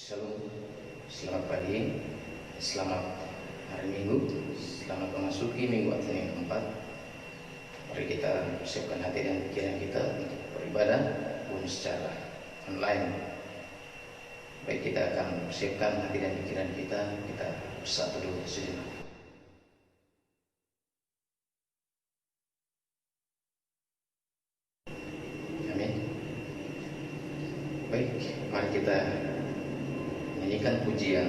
Shalom, selamat pagi, selamat hari Minggu, selamat memasuki minggu Advent yang keempat. Mari kita siapkan hati dan pikiran kita untuk beribadah pun secara online. Baik, kita akan siapkan hati dan pikiran kita bersatu dulu sejenak. Amin. Baik, mari kita nyanyikan pujian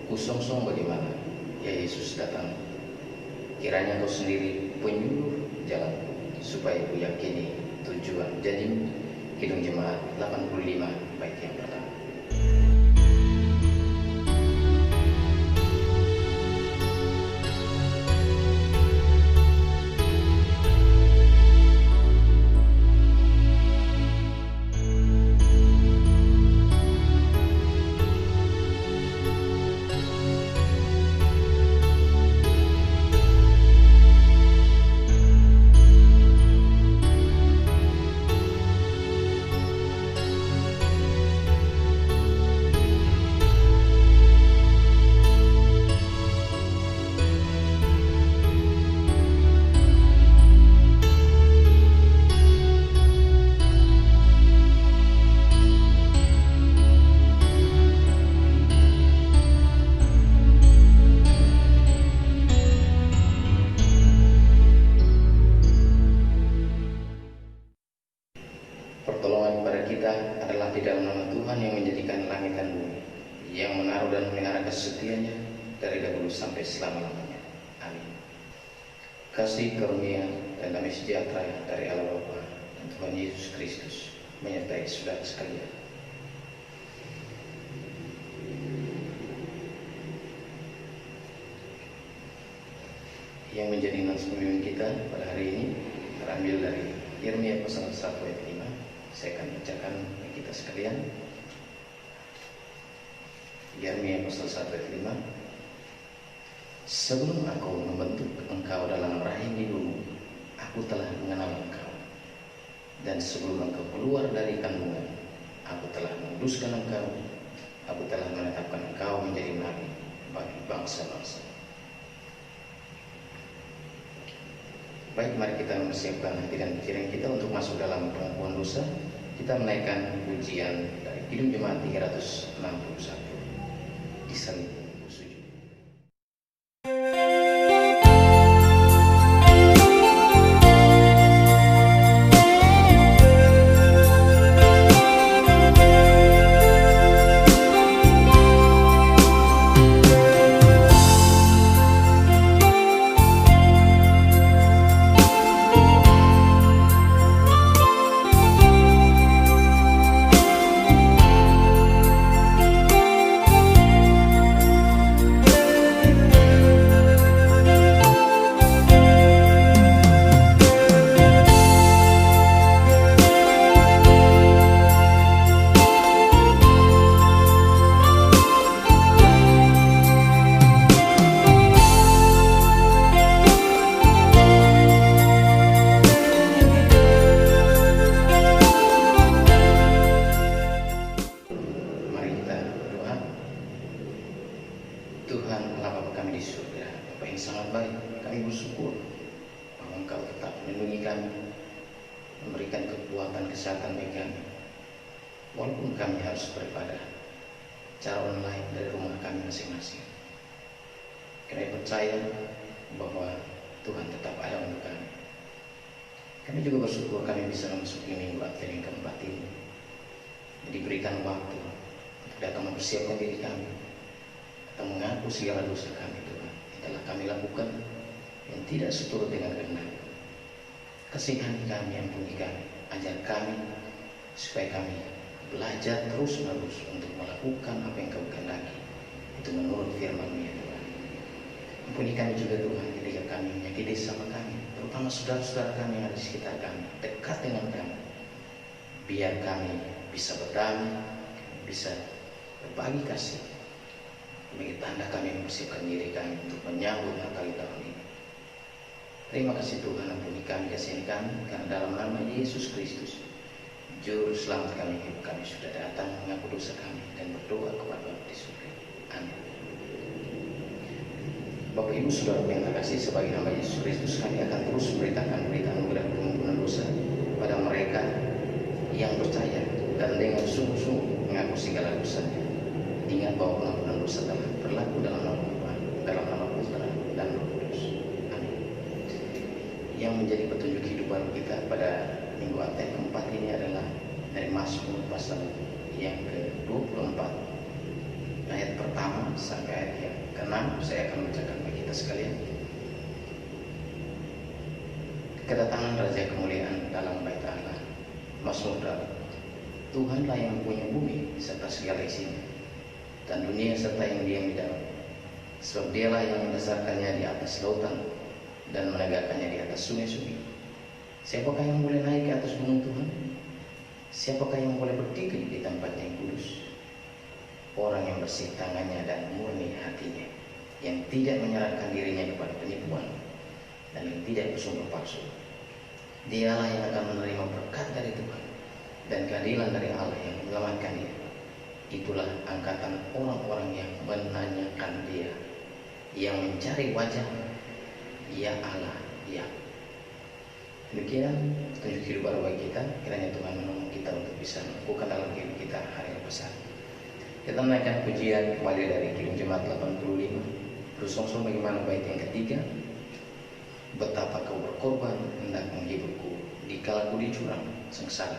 Ku Songsong Bagaimana Ya Yesus Datang. Kiranya Kau sendiri penyuluh jalanku, supaya ku yakini tujuan janjimu. Kidung Jemaat 85 bait yang pertama. Pertolongan kepada kita adalah di dalam nama Tuhan yang menjadikan langit dan bumi, yang menaruh dan memelihara kesetiaannya dari dahulu sampai selama-lamanya. Amin. Kasih karunia dan damai sejahtera dari Allah Bapa dan Tuhan Yesus Kristus menyertai saudara sekalian. Yang menjadi nats pemimpin kita pada hari ini terambil dari Yeremia pasal 1 ayat 5. Saya akan bacakan bagi kita sekalian. Yeremia pasal 1 ayat 5. Sebelum aku membentuk engkau dalam rahim ibumu, aku telah mengenal engkau. Dan sebelum engkau keluar dari kandungan, aku telah menguduskan engkau. Aku telah menetapkan engkau menjadi nabi bagi bangsa-bangsa. Baik, mari kita mempersiapkan hati dan pikiran kita untuk masuk dalam pengakuan dosa. Kita menaikkan pujian dari Kidung Jemaat 361. Disalib sujud. Tuhan Allah Bapa kami di surga, Bapa yang sangat baik, kami bersyukur bahwa Engkau tetap melindungi kami, memberikan kekuatan kesehatan bagi kami, walaupun kami harus beribadah secara online dari rumah kami masing-masing. Kami percaya bahwa Tuhan tetap ada untuk kami. Kami juga bersyukur kami bisa memasuki minggu Advent yang keempat ini, diberikan waktu untuk datang mempersiapkan diri kami, mengaku segala dosa kami, Tuhan, yang telah kami lakukan yang tidak seturut dengan kehendak. Kasihani kami, ampuni kami, ajar kami supaya kami belajar terus-menerus untuk melakukan apa yang Kau kehendaki, itu menurut firman-Mu ya Tuhan. Ampuni kami juga Tuhan ketika kami menyakiti sama kami, terutama saudara-saudara kami yang ada di sekitar kami, dekat dengan kami. Biar kami bisa berdamai, bisa berbagi kasih, sebagai tanda kami mempersiapkan diri kami untuk menyambut Natal tahun ini. Terima kasih Tuhan, ampuni kami, kasihani kami, karena dalam nama Yesus Kristus, Juru Selamat kami, Ibu kami sudah datang mengaku dosa kami dan berdoa Bapak Ibu Saudara yang terkasih, sebagai hamba Yesus Kristus, kami akan terus memberitakan berita anugerah pengampunan dosa pada mereka yang percaya dan dengan sungguh-sungguh mengaku segala dosanya. Ingat bahwa pengampunan dosa telah berlaku dalam nama Bapa, dalam nama Putra dan Roh Kudus. Amin. Yang menjadi petunjuk hidup baru kita pada minggu Advent keempat ini adalah dari Mazmur pasal yang ke-24 ayat pertama sampai ayat yang ke-6. Saya akan bacakan bagi kita sekalian. Kedatangan Raja kemuliaan dalam bait Allah. Mazmur Daud. Tuhanlah yang punya bumi serta segala isinya, dan dunia serta yang diam di dalam. Sebab Dialah yang mendasarkannya di atas lautan dan menegakkannya di atas sungai-sungai. Siapakah yang boleh naik ke atas gunung Tuhan? Siapakah yang boleh berdiri di tempat yang kudus? Orang yang bersih tangannya dan murni hatinya, yang tidak menyerahkan dirinya kepada penipuan dan yang tidak bersumber palsu. Dialah yang akan menerima berkat dari Tuhan dan keadilan dari Allah yang menyelamatkan dia. Itulah angkatan orang-orang yang menanyakan dia, yang mencari wajah, ya Allah, ya. Demikian petunjuk hidup baru bagi kita. Kiranya Tuhan menolong kita untuk bisa melakukan dalam hidup kita hari lepas hari. Kita menaikkan pujian kembali dari Kidung Jemaat 85. Bersong-song bagaimana bait yang ketiga. Betapa kau berkorban hendak menghiburku, dikala ku dicurang sengsara.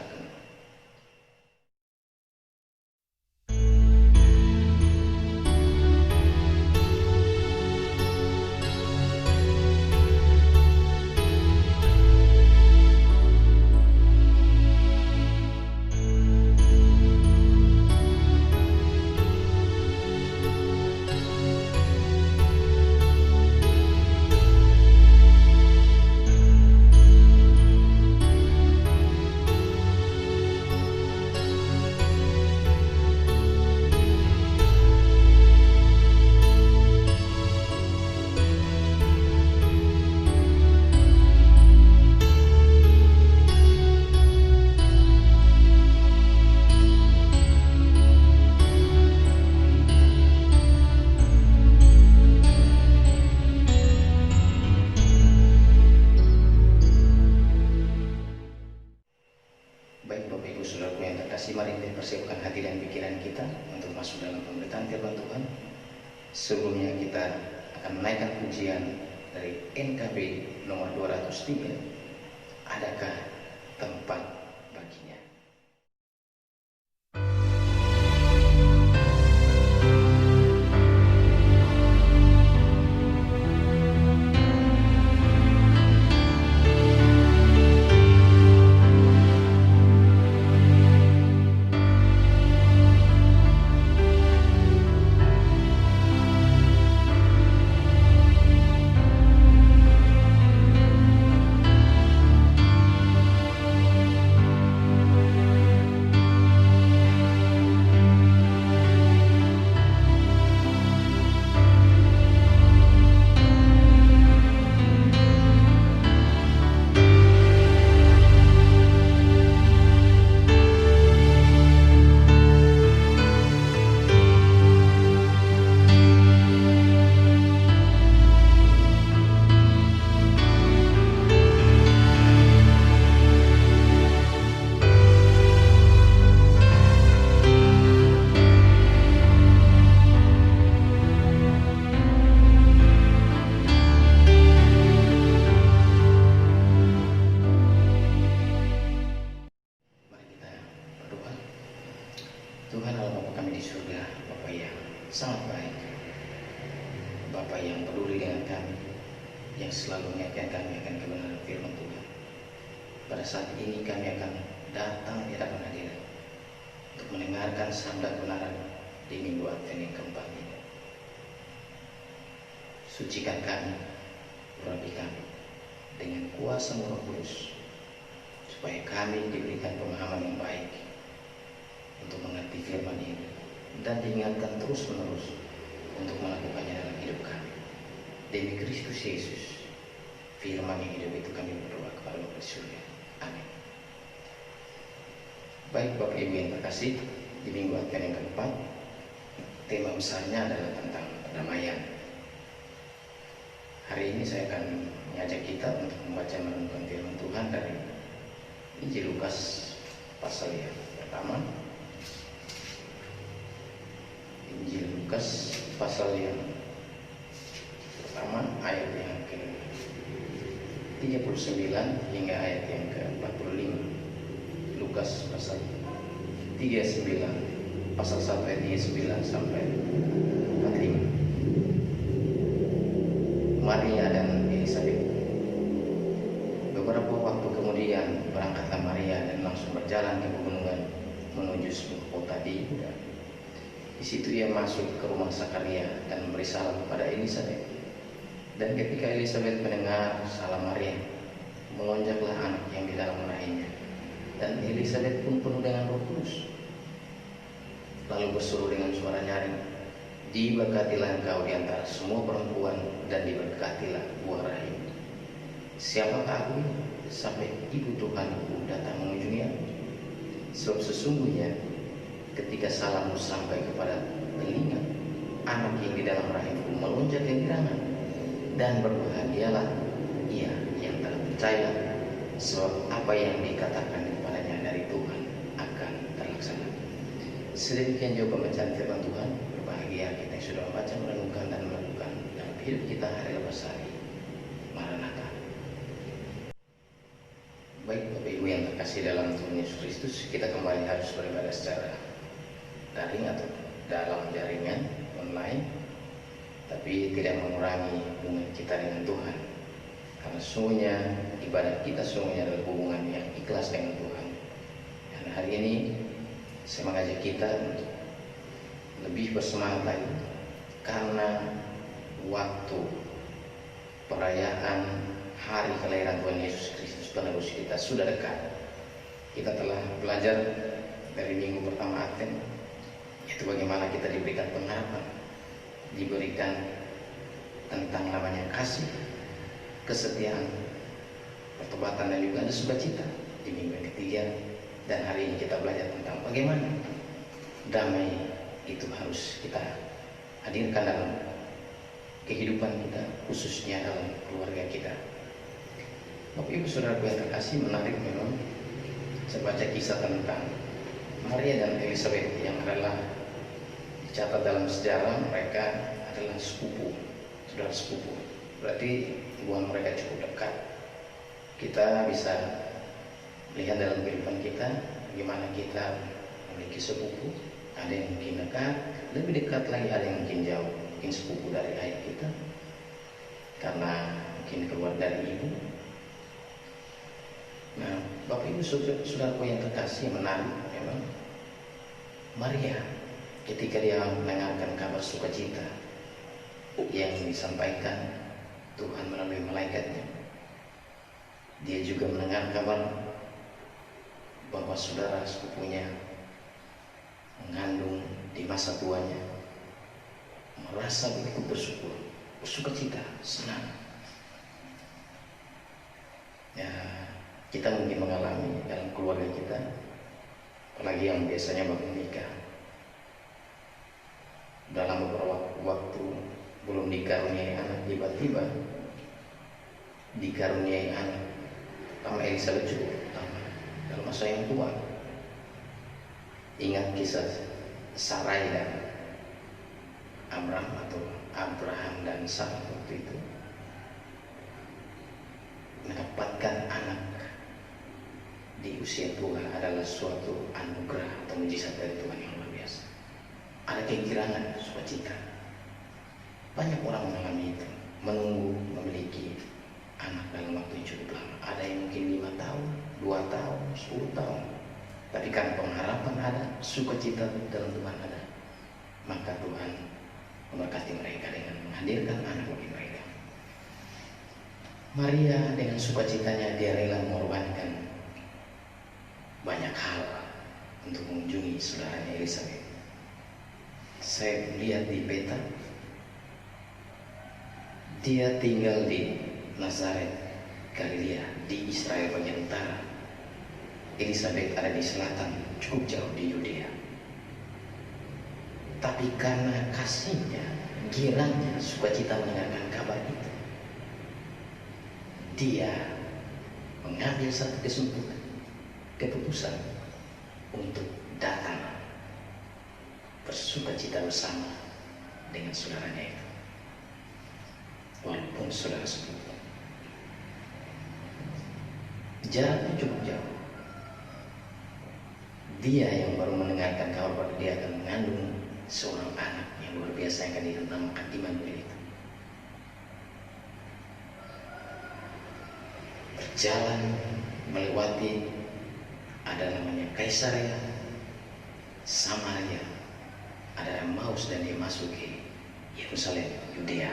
Mari kita persiapkan hati dan pikiran kita untuk masuk dalam pemberitaan firman Tuhan. Sebelumnya kita akan menaikkan pujian dari NKB nomor 203. Adakah tempat baginya? Tuhan Allah Bapa kami di surga, Bapa yang sangat baik, Bapa yang peduli dengan kami, yang selalu mengingatkan kami akan kebenaran firman Tuhan. Pada saat ini kami akan datang di hadapan hadirat untuk mendengarkan sabda kebenaran di minggu Advent yang keempat ini. Sucikan kami, urapi kami dengan kuasa Roh Kudus, supaya kami diberikan pemahaman yang baik untuk mengerti firman ini dan diingatkan terus-menerus untuk melakukannya dalam hidup kami. Demi Kristus Yesus, firman yang hidup itu kami berdoa kepada Bapa di surga. Amin. Baik Bapak Ibu yang terkasih, di minggu Advent yang keempat, tema besarnya adalah tentang perdamaian. Hari ini saya akan mengajak kita untuk membaca merenungkan firman Tuhan dari Injil Lukas pasal yang pertama. Injil Lukas pasal yang pertama ayat yang ke-39 hingga ayat yang ke-45. Lukas pasal 39, pasal 1 ayat 39 sampai 45. Maria dan Elizabeth. Beberapa waktu kemudian berangkatlah Maria dan langsung berjalan ke pegunungan menuju sebuah kota di Yehuda. Di situ ia masuk ke rumah Zakaria dan memberi salam kepada Elizabeth. Dan ketika Elizabeth mendengar salam Maria, melonjaklah anak yang di dalam rahimnya. Dan Elizabeth pun penuh dengan Roh Kudus. Lalu berseru dengan suara nyaring, "Diberkatilah engkau di antara semua perempuan, dan diberkatilah buah rahim. Siapakah aku ini, sampai ibu Tuhanku datang mengunjungi aku? Sebab sesungguhnya ketika salammu sampai kepada telinga, anak yang di dalam rahimku melonjak kegirangan. Dan berbahagialah ia yang telah percaya, sebab apa yang dikatakan kepadanya dari Tuhan akan terlaksana." Sedemikian juga pembacaan firman Tuhan. Berbahagia kita yang sudah membaca, merenungkan, dan melakukan dalam hidup kita hari lepas hari. Maranatha. Baik Bapak Ibu yang terkasih dalam Tuhan Yesus Kristus, kita kembali harus beribadah secara daring atau dalam jaringan online, tapi tidak mengurangi hubungan kita dengan Tuhan. Karena sungguhnya ibadah kita sungguhnya adalah hubungan yang ikhlas dengan Tuhan. Dan hari ini saya mengajak kita untuk lebih bersemangat lagi, karena waktu perayaan hari kelahiran Tuhan Yesus Kristus penebus kita sudah dekat. Kita telah belajar dari minggu pertama Advent, yaitu bagaimana kita diberikan pengharapan, diberikan tentang namanya kasih, kesetiaan, pertobatan, dan juga ada sukacita di minggu yang ketiga. Dan hari ini kita belajar tentang bagaimana damai itu harus kita hadirkan dalam kehidupan kita, khususnya dalam keluarga kita. Bapak Ibu Saudaraku yang terkasih, menarik memang saya baca kisah tentang Maria dan Elizabeth yang adalah dicatat dalam sejarah mereka adalah sepupu, saudara sepupu. Berarti hubungan mereka cukup dekat. Kita bisa lihat dalam kehidupan kita bagaimana kita memiliki sepupu. Ada yang mungkin dekat, lebih dekat lagi ada yang mungkin jauh, mungkin sepupu dari ayah kita karena mungkin keluar dari ibu. Nah, Bapak Ibu Saudaraku yang terkasih, menarik memang Maria ketika dia mendengarkan kabar sukacita yang disampaikan Tuhan melalui malaikatnya, dia juga mendengar kabar bahwa saudara sepupunya mengandung di masa tuanya, merasa begitu bersyukur, bersukacita, senang. Ya, kita mungkin mengalami dalam keluarga kita, apalagi yang biasanya baru menikah, dalam beberapa waktu belum dikaruniai anak, tiba-tiba dikaruniai anak. Pertama Elizabeth cukup pertama dalam masa yang tua. Ingat kisah Sarai dan Abraham dan Sarah waktu itu mendapatkan anak di usia tua adalah suatu anugerah atau mujizat dari Tuhan yang luar biasa. Ada kegirangan, sukacita. Banyak orang mengalami itu, menunggu memiliki anak dalam waktu yang cukup lama. Ada yang mungkin 5 tahun, 2 tahun, 10 tahun. Tapi kan pengharapan ada, sukacita dalam Tuhan ada, maka Tuhan memberkati mereka dengan menghadirkan anak bagi mereka. Maria dengan sukacitanya dia rela mengorbankan banyak hal untuk mengunjungi saudaranya Elizabeth. Saya lihat di peta, dia tinggal di Nazaret, Galilea, di Israel bagian utara. Elizabeth ada di selatan, cukup jauh di Yudea. Tapi karena kasihnya, girangnya, sukacita mendengarkan kabar itu, dia mengambil satu keputusan untuk datang bersuka cita bersama dengan saudaranya itu, walaupun saudara sepupu. Jaraknya cukup jauh. Dia yang baru mendengarkan kabar bahwa dia akan mengandung seorang anak yang luar biasa yang akan dinamakan Immanuel itu. Berjalan melewati ada namanya Kaisarea, Samaria, ada Emmaus, dan dia masuk ke Yerusalem, Yudea.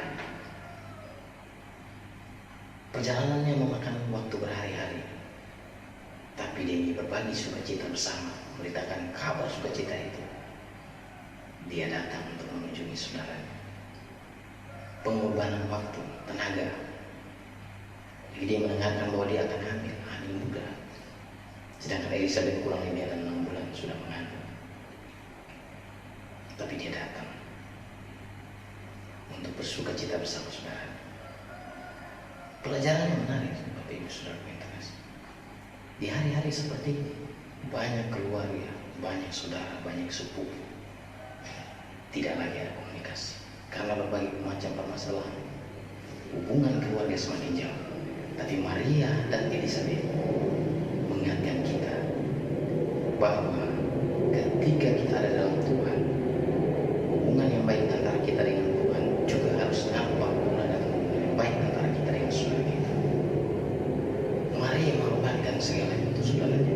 Perjalanannya memakan waktu berhari-hari, tapi demi berbagi sukacita bersama, memberitakan kabar sukacita itu, dia datang untuk mengunjungi saudaranya. Pengorbanan waktu, tenaga. Jadi dia mendengarkan bahwa dia akan hamil muda. Sedangkan Elizabeth kurang lebih ada 6 bulan sudah mengandung. Tapi dia datang untuk bersuka cita bersama saudara. Pelajaran yang menarik, Bapak Ibu Saudara yang terkasih. Di hari-hari seperti ini, banyak keluarga, banyak saudara, banyak sepupu tidak lagi ada komunikasi karena berbagai macam permasalahan. Hubungan keluarga semakin jauh. Tapi Maria dan Elizabeth mengingatkan kita bahwa ketika kita ada dalam Tuhan, hubungan yang baik antara kita dengan Tuhan juga harus nampak pula dalam hubungan yang baik antara kita dengan saudara kita. Maria mengorbankan segalanya untuk saudaranya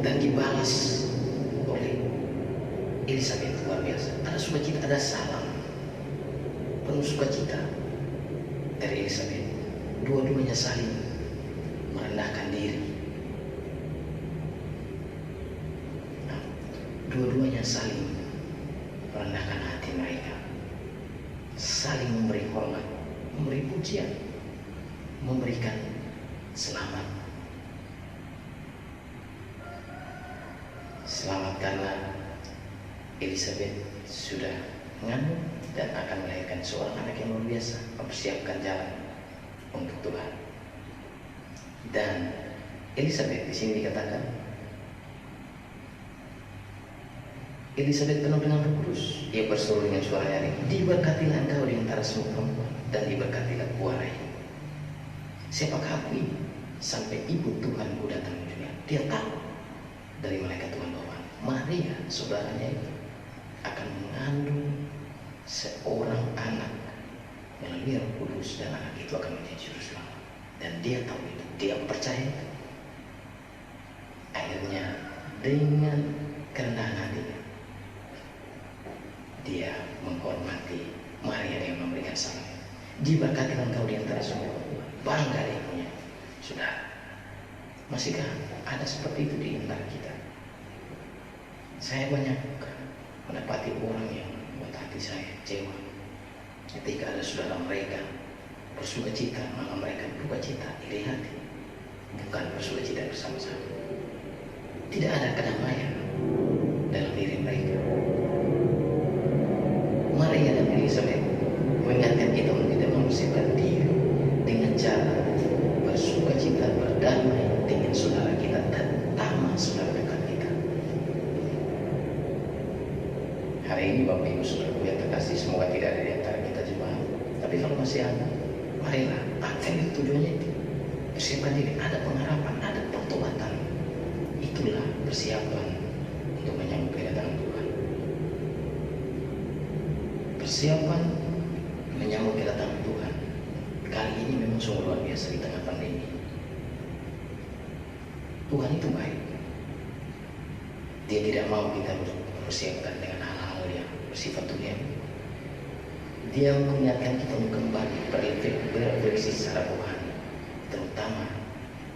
dan dibalas oleh Elizabeth luar biasa. Ada sukacita, ada salam penuh sukacita dari Elizabeth. Dua-duanya saling merendahkan diri. Dua-duanya saling merendahkan hati mereka, saling memberi hormat, memberi pujian, memberikan selamat. Selamat karena Elizabeth sudah mengandung dan akan melahirkan seorang anak yang luar biasa, mempersiapkan jalan untuk Tuhan. Dan Elizabeth di sini dikatakan Elizabeth penuh dengan Roh Kudus. Ia berseru dengan suara nyaring, diberkatilah engkau di antara semua perempuan, dan diberkatilah buah rahimmu. Siapakah aku ini sampai ibu Tuhanku datang ke dunia? Dia tahu dari malaikat Tuhan bahwa Maria saudaranya itu akan mengandung seorang anak melalui Roh Kudus, dan anak itu akan menjadi juru selamat. Dan dia tahu itu, dia percaya. Akhirnya dengan kerendahan hatinya, dia menghormati Maria dengan memberikan salam. Diberkatilah engkau di antara semua perempuan. Bangga dia punya. Sudah, masihkah ada seperti itu di antara kita? Saya banyak mendapati orang yang membuat hati saya kecewa ketika ada saudara mereka bersuka cita, malah mereka berduka cita, iri hati, bukan bersuka cita bersama-sama. Tidak ada kedamaian dalam diri mereka. Maria dan Elizabeth mengingatkan kita untuk tidak membersihkan diri dengan cara bersuka cita, berdamai dengan saudara kita, terutama saudara dekat kita. Hari ini Bapak Ibu Saudara yang terkasih, semoga tidak ada di antara kita jemaat. Tapi kalau masih ada, marilah. Apa itu tujuannya itu? Persiapkan diri, ada pengharapan, ada pertobatan. Itulah persiapan untuk menyambut kedatangan Tuhan. Persiapan menyambut kedatangan Tuhan kali ini memang sungguh luar biasa di tengah pandemi. Tuhan itu baik. Dia tidak mau kita bersiapkan dengan hal-hal yang bersifat duniawi. Dia mengingatkan kita untuk kembali berefleksi secara rohani, terutama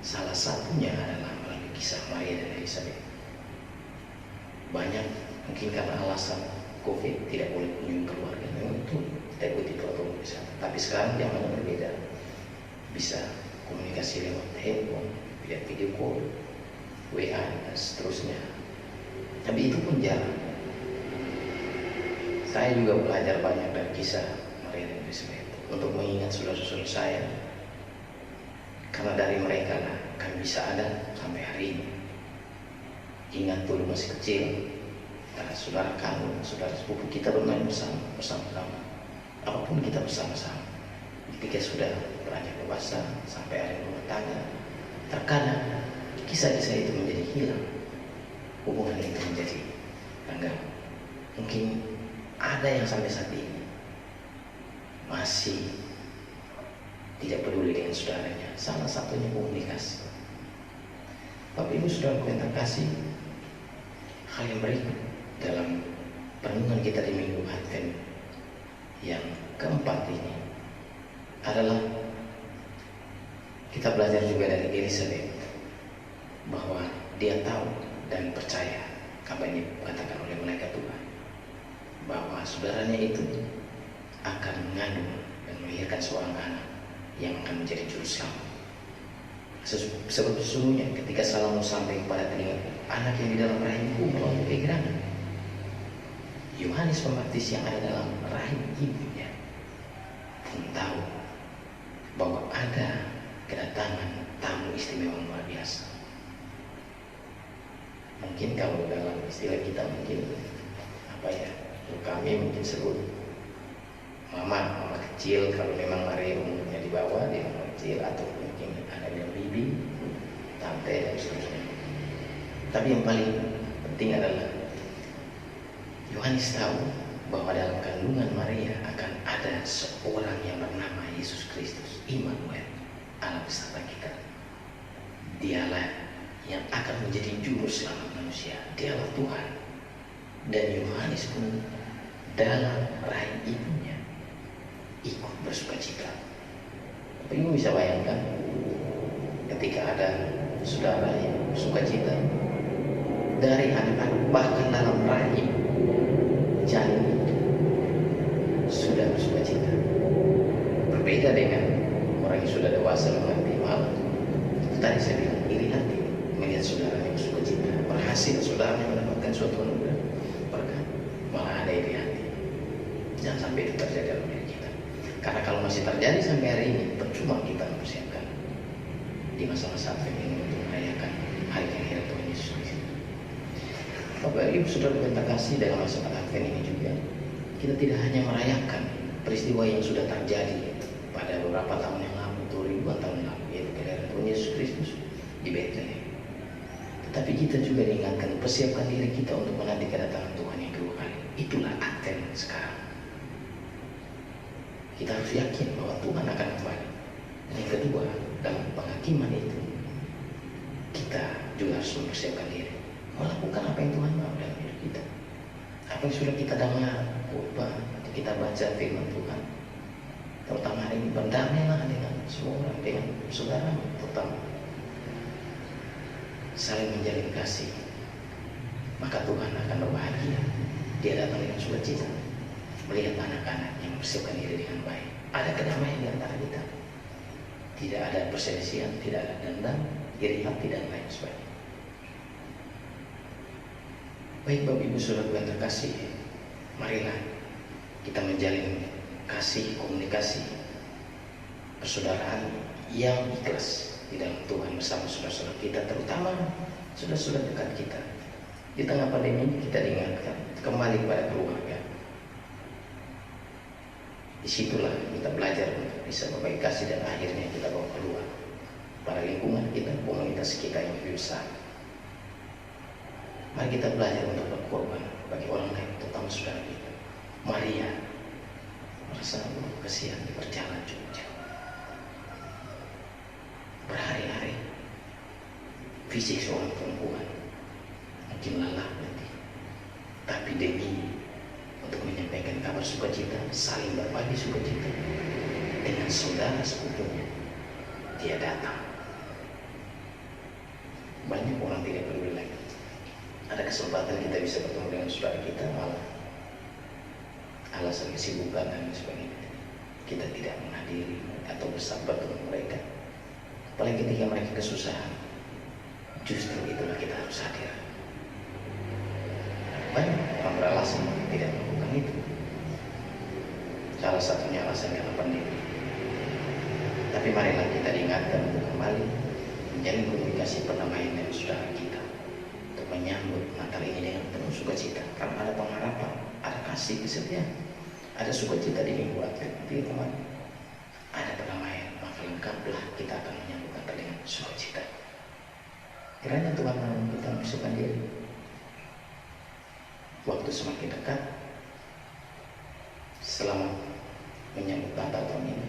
salah satunya adalah melalui kisah Maria dan Elizabeth. Banyak mungkin karena alasan COVID tidak boleh kunjung keluarga, memang itu kita ikuti protokol kesehatan. Tapi sekarang zamannya berbeda, bisa komunikasi lewat handphone, video call, WA dan seterusnya. Tapi itu pun jarang. Saya juga belajar banyak dari kisah Maria dan Elizabeth untuk mengingat saudara-saudara saya Karena dari mereka lah kami bisa ada sampai hari ini. Ingat dulu masih kecil, karena saudara kandung, saudara sepupu kita bermain bersama-sama. Apapun kita bersama-sama. Ketika sudah beranjak dewasa sampai hari rumah tangga, terkadang kisah-kisah itu menjadi hilang, hubungan itu menjadi renggang. Mungkin ada yang sampai saat ini masih tidak peduli dengan saudaranya. Salah satunya komunikasi. Bapak Ibu Saudara yang terkasih, hal yang berikut dalam perenungan kita di Minggu Advent yang keempat ini adalah kita belajar juga dari Elizabeth bahwa dia tahu dan percaya apa yang dikatakan oleh malaikat Tuhan, bahwa saudaranya itu akan mengandung dan melahirkan seorang anak yang akan menjadi juru selamat. Sebab sesungguhnya ketika Salomo sampai kepada telinga anak yang di dalam rahimku melakukan kegerangan, Yohanes Pembaptis yang ada dalam rahim ibunya pun tahu bahwa ada kedatangan tamu istimewa luar biasa. Mungkin kalau dalam istilah kita mungkin kami mungkin sebut mama kecil kalau memang Maria umurnya di bawah, dia mama kecil, atau mungkin ada yang bibi, tante dan seterusnya. Tapi yang paling penting adalah Yohanes tahu bahwa dalam kandungan Maria akan ada seorang yang bernama Yesus Kristus, Immanuel, Allah beserta kita. Dialah yang akan menjadi juru selamat manusia. Dialah Tuhan. Dan Yohanes pun dalam rahim ibunya ikut bersukacita. Tapi ibu bisa bayangkan ketika ada saudara yang bersukacita dari anak-anak, bahkan dalam rahim janin sudah bersukacita. Berbeda dengan orang yang sudah dewasa mengerti malah. Tadi saya bilang iri hati melihat saudaranya bersukacita, berhasil saudaranya mendapatkan suatu anugerah berkat, malah ada iri hati. Jangan sampai itu terjadi dalam diri kita. Karena kalau masih terjadi sampai hari ini, percuma kita mempersiapkan di masa-masa Advent ini untuk merayakan hari kelahiran Tuhan Yesus Kristus. Bapak Ibu Saudara yang terkasih, dalam masa Advent ini juga kita tidak hanya merayakan peristiwa yang sudah terjadi pada beberapa tahun yang lalu, atau ribuan tahun lalu, yaitu kelahiran Tuhan Yesus Kristus di Bethlehem. Tetapi kita juga diingatkan persiapkan diri kita untuk menanti kedatangan Tuhan yang kedua kali. Itulah Advent sekarang. Kita harus yakin bahwa Tuhan akan kembali. Dan yang kedua, dalam penghakiman itu kita juga harus mempersiapkan diri melakukan apa yang Tuhan mau dalam hidup kita. Apa yang sudah kita dengar khotbah atau kita baca firman Tuhan, terutama hari ini, berdamailah dengan semua orang, dengan saudara, terutama saling menjalin kasih, maka Tuhan akan berbahagia. Dia datang dengan sukacita melihat anak-anak yang mempersiapkan diri dengan baik. Ada kedamaian di antara kita, tidak ada perselisihan, tidak ada dendam, iri hati dan lain sebagainya. Baik Bapak Ibu Saudara yang terkasih, marilah kita menjalin kasih, komunikasi, persaudaraan yang ikhlas di dalam Tuhan bersama saudara-saudara kita, terutama saudara-saudara dekat kita. Di tengah pandemi ini kita diingatkan kembali kepada keluarga. Disitulah kita belajar untuk bisa berbagi kasih dan akhirnya kita bawa keluar pada lingkungan kita, komunitas kita yang lebih besar. Mari kita belajar untuk berkorban bagi orang lain, terutama saudara kita. Maria merasa kasihan di perjalanan cukup jauh, berhari-hari, fisik seorang perempuan mungkin lelah nanti, tapi demi untuk menyampaikan kabar sukacita, saling berbagi sukacita dengan saudara sepupunya, dia datang. Banyak orang tidak peduli lagi. Ada kesempatan kita bisa bertemu dengan saudara kita, malah alasan kesibukan dan sebagainya kita tidak menghadiri atau bersabar dengan mereka. Apalagi ketika mereka kesusahan, justru itulah kita harus hadir. Banyak orang beralasan tidak melakukan itu. Salah satunya alasan karena pandemi. Tapi marilah kita diingatkan untuk kembali menjalin komunikasi perdamaian dengan saudara kita, untuk menyambut Natal ini dengan penuh sukacita, karena ada pengharapan, ada kasih kesetiaan, ada sukacita di minggu akhir nanti teman, ada perdamaian. Maka lengkaplah kita akan menyambut Natal dengan sukacita. Kiranya Tuhan menolong kita membisukan diri. Waktu semakin dekat, selamat menyambut Natal tahun ini.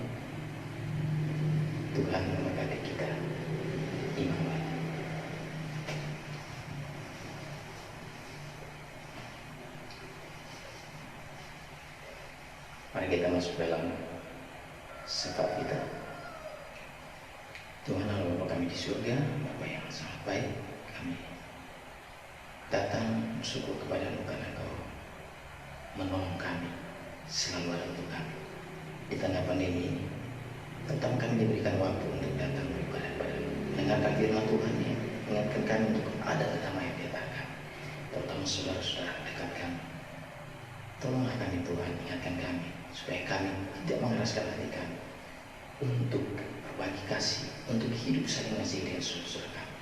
Tuhan memberkati kita. Iman. Mari kita masuk dalam sifat kita. Tuhan Allah Bapa kami di surga, Bapa yang sangat baik, kami datang bersyukur kepada-Mu karena Kau menolong kami, selalu ada untuk kami di tengah pandemi ini. Tentang kami diberikan waktu untuk datang beribadah kepada-Mu, mendengarkan firman Tuhan yang mengingatkan kami untuk ada kedamaian di antara kami, terutama saudara-saudara dekat kami. Tolonglah kami Tuhan, ingatkan kami supaya kami tidak mengeraskan hati kami untuk berbagi kasih, untuk hidup saling mengasihi dengan saudara kami.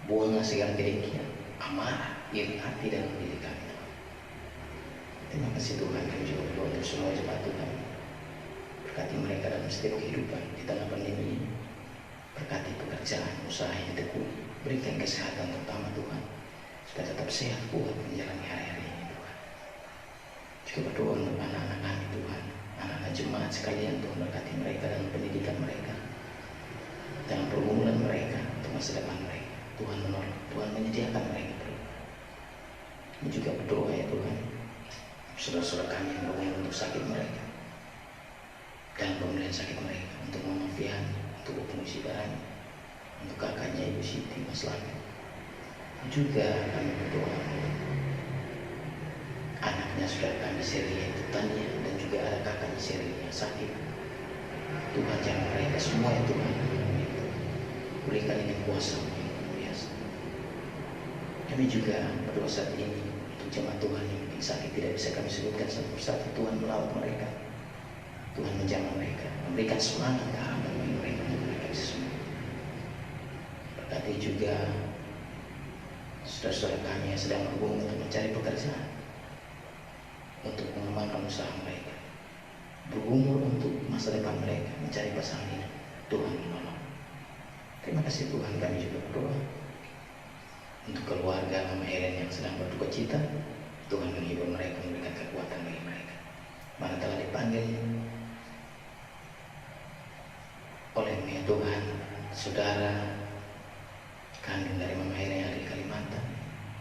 Buanglah segala kedengkian, amarah, iri hati dalam diri kami Tuhan. Terima kasih Tuhan, kami juga berdoa untuk semua jemaat Tuhan. Berkati mereka dalam setiap kehidupan di tengah pandemi ini. Berkati pekerjaan, usaha yang tekuni. Berikan kesehatan terutama Tuhan, supaya tetap sehat kuat menjalani hari-hari ini Tuhan. Juga berdoa untuk anak-anak kami Tuhan, anak-anak jemaat sekalian Tuhan, berkati mereka dalam pendidikan mereka, dalam pergumulan mereka, untuk masa depan mereka. Tuhan menolong, Tuhan menyediakan mereka Tuhan. Ini juga berdoa ya Tuhan, saudara-saudara kami yang bergumul untuk sakit mereka, dalam pemulihan sakit mereka, untuk Mama Fian, untuk pengungsi barang, untuk kakaknya Ibu Siti, Mas Lami. Juga kami berdoa anaknya saudara kami Seri, itu Tania, dan juga ada kakaknya Seri yang sakit. Tuhan jangan mereka semua ya Tuhan, berikan ini kuasa yang luar biasa. Kami juga berdoa saat ini untuk jemaat Tuhan yang mungkin sakit, tidak bisa kami sebutkan satu persatu. Tuhan melawat mereka, Tuhan menjamah mereka, memberikan semangat harapan bagi mereka untuk mereka bisa sembuh. Berkati juga saudara-saudara kami yang sedang bergumul untuk mencari pekerjaan, untuk mengembangkan usaha mereka, bergumul untuk masa depan mereka, mencari pasangan hidup. Tuhan menolong. Terima kasih Tuhan, kami juga berdoa untuk keluarga Mama Helen yang sedang berduka cita. Tuhan menghibur mereka, memberikan kekuatan bagi mereka. Mana telah dipanggil oleh-Mu ya Tuhan, saudara kandung dari Mama Helen yang ada di Kalimantan.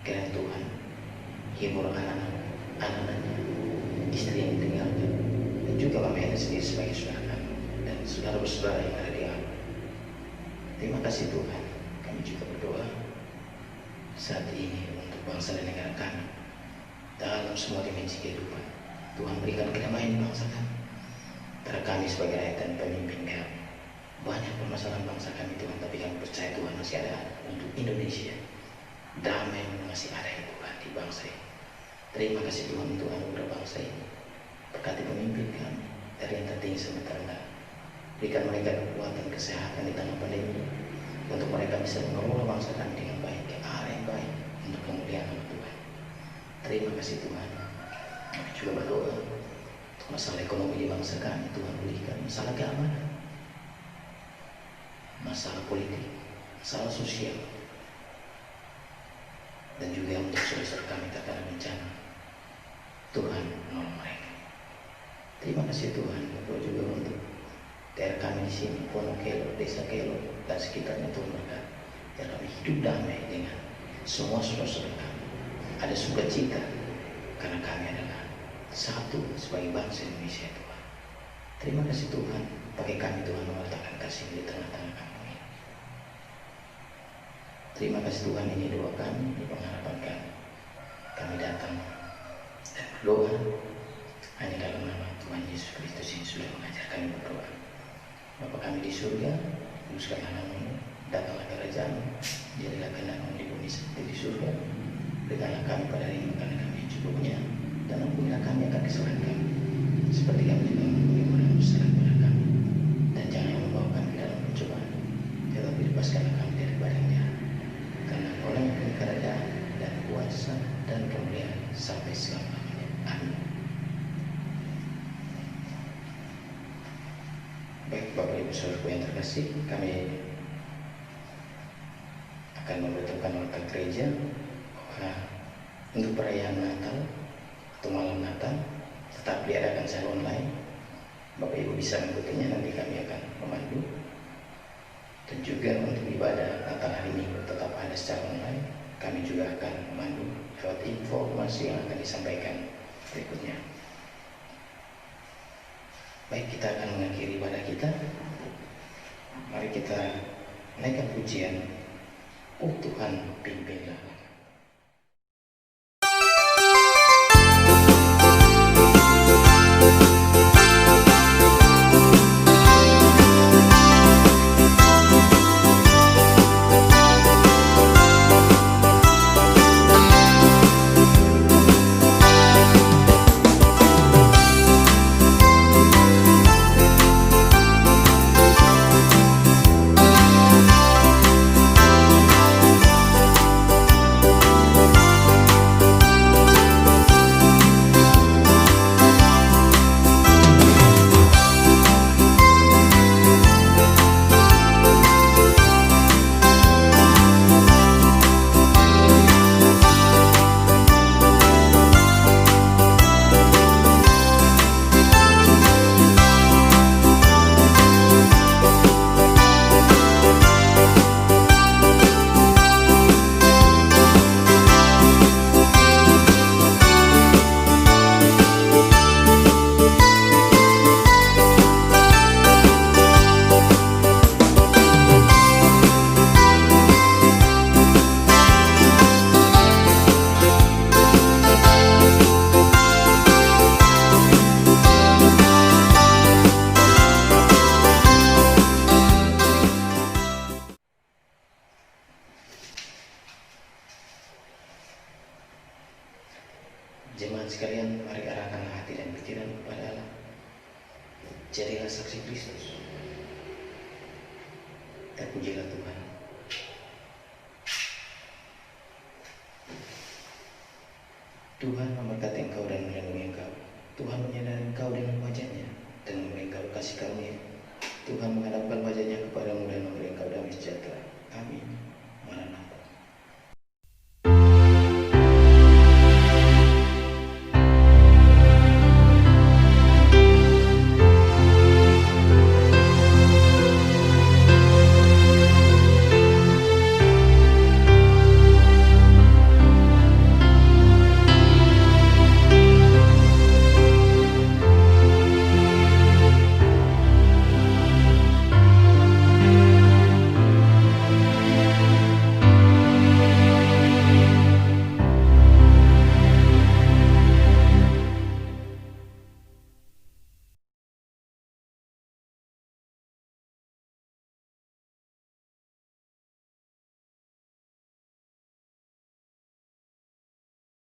Kiranya Tuhan hibur anak-anaknya, istri yang ditinggalkan, dan juga Mama Helen sendiri sebagai saudara kami dan saudara-saudara yang ada di alam. Terima kasih Tuhan, kami juga berdoa saat ini untuk bangsa dan negara kami dalam semua dimensi kehidupan. Tuhan berikan kedamaian di bangsa kami, antara kami sebagai rakyat dan pemimpin kami. Banyak permasalahan bangsa kami Tuhan, tapi kami percaya Tuhan masih ada untuk Indonesia. Damai masih ada ya Tuhan di bangsa ini. Terima kasih Tuhan untuk anugerah bangsa ini. Berkati pemimpin kami dari yang tertinggi sampai terendah. Berikan mereka kekuatan, kesehatan di tengah pandemi, untuk mereka bisa mengelola bangsa kami dengan baik, ke arah yang baik, untuk kemuliaan nama Tuhan. Terima kasih Tuhan. Kami juga berdoa untuk masalah ekonomi di bangsa kami, Tuhan pulihkan. Masalah keamanan, masalah politik, masalah sosial, dan juga untuk saudara kami terkena bencana. Tuhan menolong mereka. Terima kasih Tuhan. Berdoa juga untuk daerah kami di sini, Ponokelo, Desa Kelo, dan sekitarnya. Tuhan berkati, biar kami hidup damai dengan semua saudara kami. Ada sukacita karena kami adalah satu sebagai bangsa Indonesia Tuhan. Terima kasih Tuhan, pakai kami Tuhan meletakkan kasih di tengah-tengah kami. Terima kasih Tuhan, ini doa kami, ini pengharapan kami. Kami datang dan berdoa hanya dalam nama Tuhan Yesus Kristus yang sudah mengajar kami berdoa. Bapa kami di surga, kuduskanlah nama-Mu, datanglah kerajaan-Mu, jadilah kehendak-Mu di bumi seperti di surga. Berikanlah kami pada hari ini makanan kami yang cukupnya, dan ampunilah kami akan kesalahan kami, seperti kami juga mengampuni orang yang bersalah kepada kami. Dan jangan membawa Bapak Ibu Saudaraku yang terkasih, kami akan membutuhkan waktu gereja untuk perayaan Natal atau malam Natal, tetap diadakan secara online. Bapak Ibu bisa mengikutinya, nanti kami akan memandu. Dan juga untuk ibadah Natal hari Minggu tetap ada secara online. Kami juga akan memandu lewat informasi yang akan disampaikan berikutnya. Baik, kita akan mengakhiri ibadah kita. Mari kita naikkan pujian, "Oh Tuhan, pimpinlah." Jemaat sekalian, mari arahkanlah hati dan pikiran kepada Allah. Jadilah saksi Kristus. Terpujilah Tuhan. Tuhan memberkati engkau dan melindungi engkau. Tuhan menyadari engkau dengan wajah-Nya dan memberi engkau kasih karunia. Tuhan menghadapkan wajah-Nya kepadamu dan memberi engkau damai sejahtera. Amin.